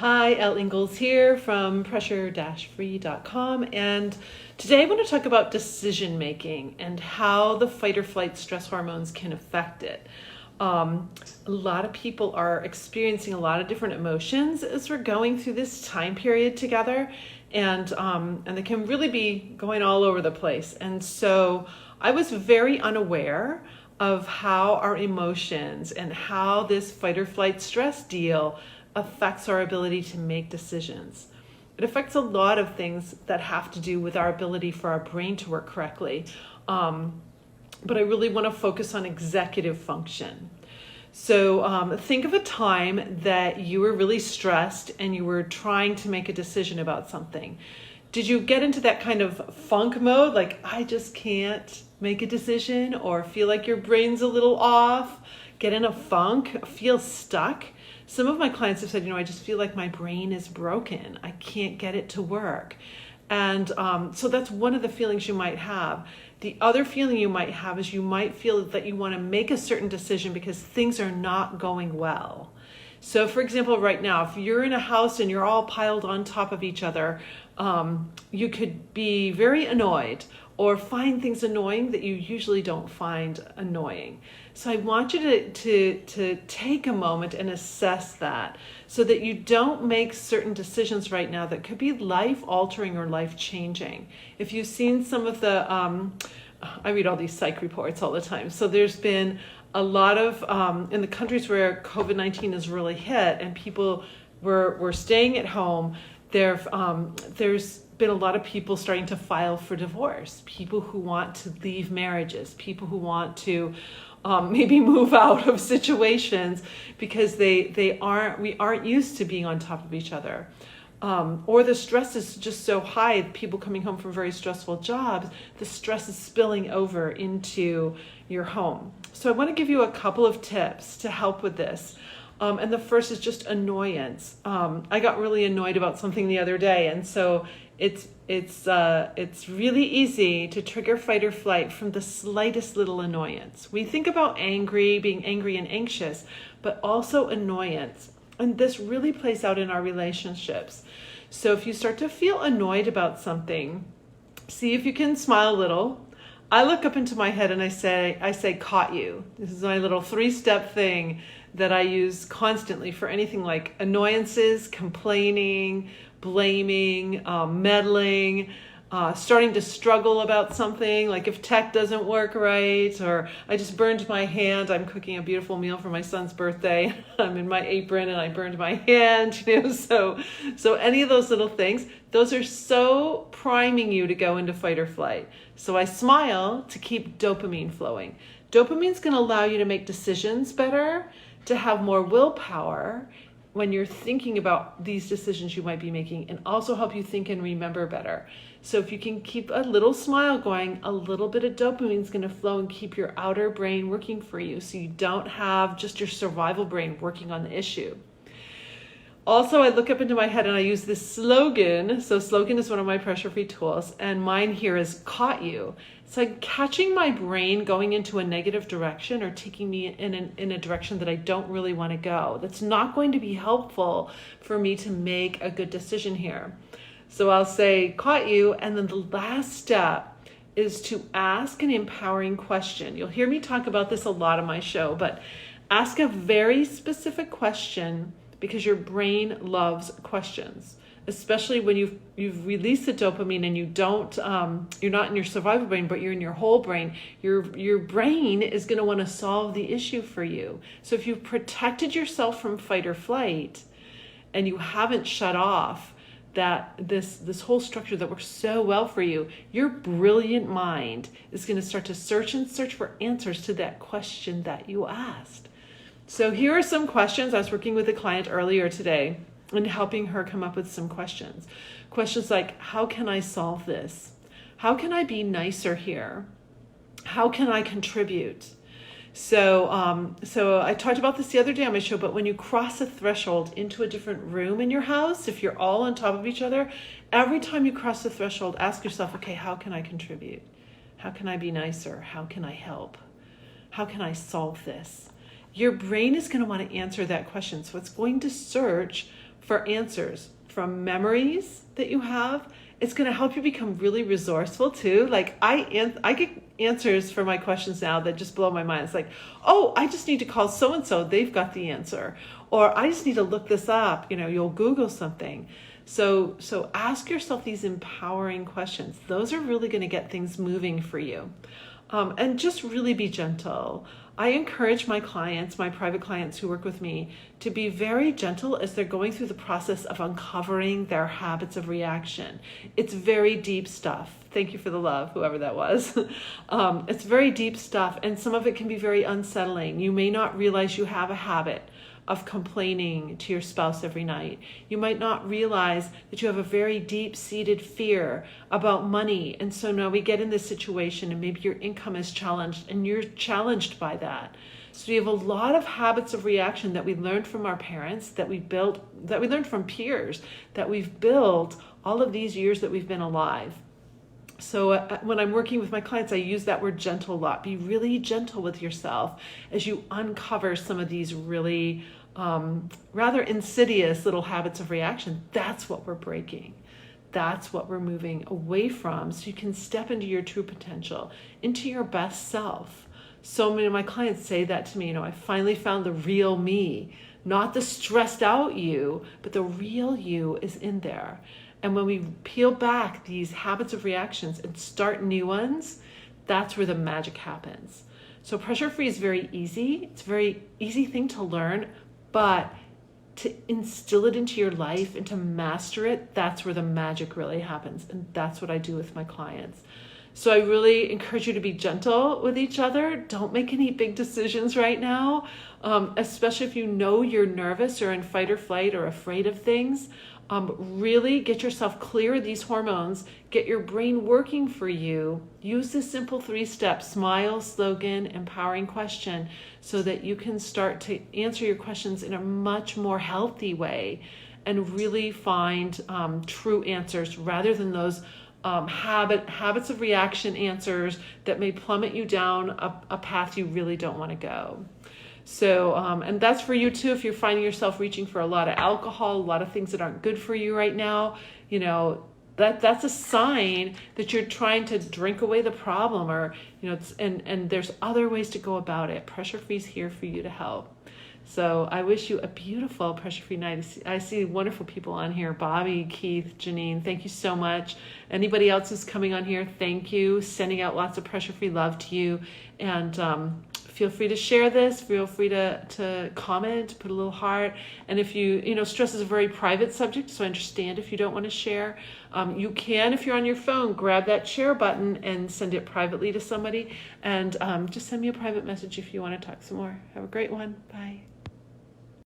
Hi, Elle here from pressure-free.com, and today I want to talk about decision making and how the fight or flight stress hormones can affect it. A lot of people are experiencing a lot of different emotions as we're going through this time period together, and they can really be going all over the place. And so I was very unaware of how our emotions and how this fight or flight stress deal affects our ability to make decisions. It affects a lot of things that have to do with our ability for our brain to work correctly. But I really want to focus on executive function. So think of a time that you were really stressed and you were trying to make a decision about something. Did you get into that kind of funk mode, like I just can't make a decision, or feel like your brain's a little off, get in a funk, feel stuck? Some of my clients have said, I just feel like my brain is broken. I can't get it to work. And so that's one of the feelings you might have. The other feeling you might have is you might feel that you want to make a certain decision because things are not going well. So for example, right now, if you're in a house and you're all piled on top of each other, you could be very annoyed or find things annoying that you usually don't find annoying. So I want you to take a moment and assess that so that you don't make certain decisions right now that could be life-altering or life-changing. If you've seen some of the, I read all these psych reports all the time. So there's been a lot of, in the countries where COVID-19 has really hit and people were staying at home, there's been a lot of people starting to file for divorce, people who want to leave marriages, people who want to maybe move out of situations because we aren't used to being on top of each other. Or the stress is just so high, people coming home from very stressful jobs, the stress is spilling over into your home. So I want to give you a couple of tips to help with this. And the first is just annoyance. I got really annoyed about something the other day, and so it's really easy to trigger fight or flight from the slightest little annoyance. We think about being angry and anxious, but also annoyance. And this really plays out in our relationships. So if you start to feel annoyed about something, see if you can smile a little. I look up into my head and I say, caught you. This is my little 3-step thing that I use constantly for anything like annoyances, complaining, blaming, meddling, starting to struggle about something, like if tech doesn't work right, or I just burned my hand. I'm cooking a beautiful meal for my son's birthday. I'm in my apron and I burned my hand, so any of those little things, those are so priming you to go into fight or flight. So I smile to keep dopamine flowing. Dopamine's going to allow you to make decisions better, to have more willpower when you're thinking about these decisions you might be making, and also help you think and remember better. So if you can keep a little smile going, a little bit of dopamine is going to flow and keep your outer brain working for you, so you don't have just your survival brain working on the issue. Also, I look up into my head and I use this slogan. So slogan is one of my pressure-free tools, and mine here is caught you. It's like catching my brain going into a negative direction or taking me in a direction that I don't really want to go. That's not going to be helpful for me to make a good decision here. So I'll say caught you, and then the last step is to ask an empowering question. You'll hear me talk about this a lot on my show, but ask a very specific question, because your brain loves questions, especially when you've released the dopamine and you're not in your survival brain, but you're in your whole brain. Your brain is going to want to solve the issue for you. So if you've protected yourself from fight or flight and you haven't shut off this whole structure that works so well for you, your brilliant mind is going to start to search for answers to that question that you asked. So here are some questions. I was working with a client earlier today and helping her come up with some questions. Questions like, how can I solve this? How can I be nicer here? How can I contribute? So I talked about this the other day on my show, but when you cross a threshold into a different room in your house, if you're all on top of each other, every time you cross the threshold, ask yourself, okay, how can I contribute? How can I be nicer? How can I help? How can I solve this? Your brain is going to want to answer that question. So it's going to search for answers from memories that you have. It's going to help you become really resourceful too. Like I get answers for my questions now that just blow my mind. It's like, oh, I just need to call so-and-so. They've got the answer. Or I just need to look this up. You'll Google something. So ask yourself these empowering questions. Those are really going to get things moving for you. And just really be gentle. I encourage my clients, my private clients who work with me, to be very gentle as they're going through the process of uncovering their habits of reaction. It's very deep stuff. Thank you for the love, whoever that was. It's very deep stuff, and some of it can be very unsettling. You may not realize you have a habit of complaining to your spouse every night. You might not realize that you have a very deep-seated fear about money. And so now we get in this situation and maybe your income is challenged and you're challenged by that. So we have a lot of habits of reaction that we learned from our parents, that we learned from peers, that we've built all of these years that we've been alive. So when I'm working with my clients, I use that word gentle a lot. Be really gentle with yourself as you uncover some of these really rather insidious little habits of reaction. That's what we're breaking. That's what we're moving away from, so you can step into your true potential, into your best self. So many of my clients say that to me, I finally found the real me, not the stressed out you, but the real you is in there. And when we peel back these habits of reactions and start new ones, that's where the magic happens. So pressure-free is very easy. It's a very easy thing to learn, but to instill it into your life and to master it, that's where the magic really happens. And that's what I do with my clients. So I really encourage you to be gentle with each other. Don't make any big decisions right now, especially if you know you're nervous or in fight or flight or afraid of things. Really get yourself clear of these hormones, get your brain working for you. Use this simple 3-step smile, slogan, empowering question so that you can start to answer your questions in a much more healthy way and really find true answers rather than those habits of reaction answers that may plummet you down a path you really don't want to go. So, and that's for you too. If you're finding yourself reaching for a lot of alcohol, a lot of things that aren't good for you right now, that's a sign that you're trying to drink away the problem, or, and there's other ways to go about it. Pressure Free is here for you to help. So I wish you a beautiful pressure-free night. I see wonderful people on here. Bobby, Keith, Janine, thank you so much. Anybody else who's coming on here, thank you. Sending out lots of pressure-free love to you. And feel free to share this. Feel free to comment, put a little heart. And if stress is a very private subject, so I understand if you don't want to share. You can, if you're on your phone, grab that share button and send it privately to somebody. And just send me a private message if you want to talk some more. Have a great one. Bye.